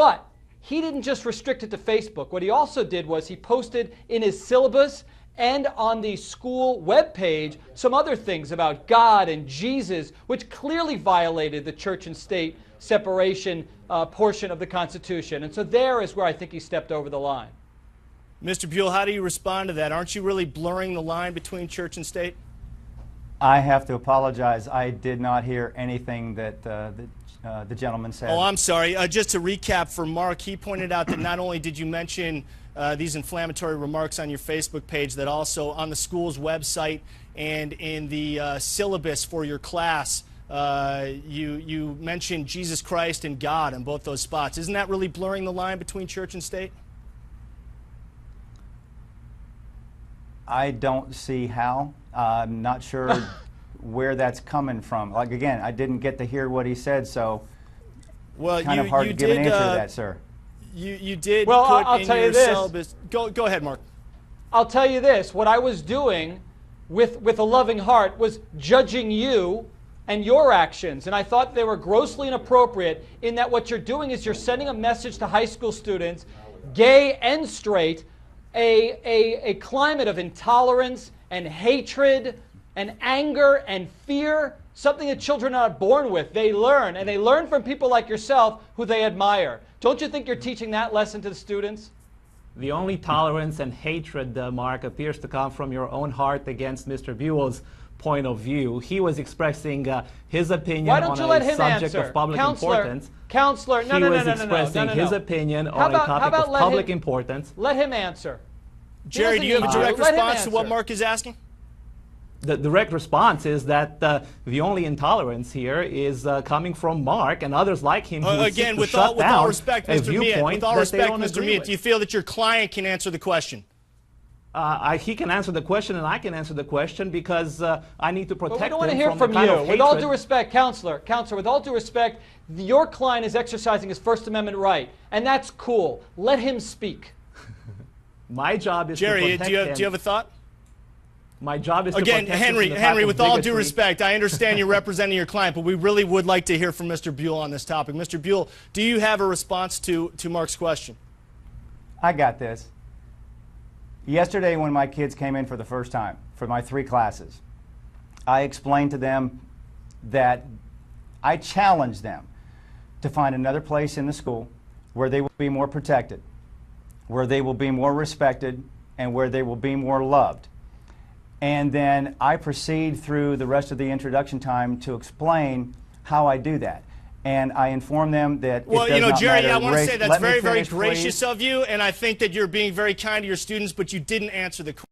But he didn't just restrict it to Facebook. What he also did was he posted in his syllabus and on the school webpage some other things about God and Jesus, which clearly violated the church and state separation portion of the Constitution. And so there is where I think he stepped over the line. Mr. Buell, how do you respond to that? Aren't you really blurring the line between church and state? I have to apologize. I did not hear anything that the gentleman said. Oh, I'm sorry. Just to recap for Mark, he pointed out that not only did you mention these inflammatory remarks on your Facebook page, that also on the school's website and in the syllabus for your class, you mentioned Jesus Christ and God in both those spots. Isn't that really blurring the line between church and state? I don't see how. I'm not sure where that's coming from. Like, again, I didn't get to hear what he said, so kind of hard to give an answer to that, sir. You did well, put I'll in tell your you this. syllabus. Go ahead, Mark. I'll tell you this. What I was doing with a loving heart was judging you and your actions. And I thought they were grossly inappropriate in that what you're doing is you're sending a message to high school students, gay and straight, a climate of intolerance and hatred and anger and fear, something that children are not born with. They learn, and they learn from people like yourself who they admire. Don't you think you're teaching that lesson to the students? The only tolerance and hatred, Mark, appears to come from your own heart against Mr. Buell's point of view. He was expressing his opinion on a subject of public importance. Counselor, no. He was expressing his opinion on a topic of public importance. Let him answer. Jerry, do you have a direct response to what Mark is asking? The direct response is that the only intolerance here is coming from Mark and others like him who again, with all respect, Mr. Miet, do you feel that your client can answer the question? He can answer the question, and I can answer the question because I need to protect him. But we don't want to hear from you. With all due respect, Counselor, with all due respect, your client is exercising his First Amendment right, and that's cool. Let him speak. My job is Jerry, to protect him. Do you have a thought? My job is to protect him. Again, Henry, with all due respect, I understand you're representing your client, but we really would like to hear from Mr. Buell on this topic. Mr. Buell, do you have a response to Mark's question? I got this. Yesterday when my kids came in for the first time, for my 3 classes, I explained to them that I challenged them to find another place in the school where they will be more protected, where they will be more respected, and where they will be more loved. And then I proceed through the rest of the introduction time to explain how I do that. And I inform them that well, it does not Jerry, matter I want to race. say that's Let me very finish, gracious please. of you, and I think that you're being very kind to your students, but you didn't answer the question.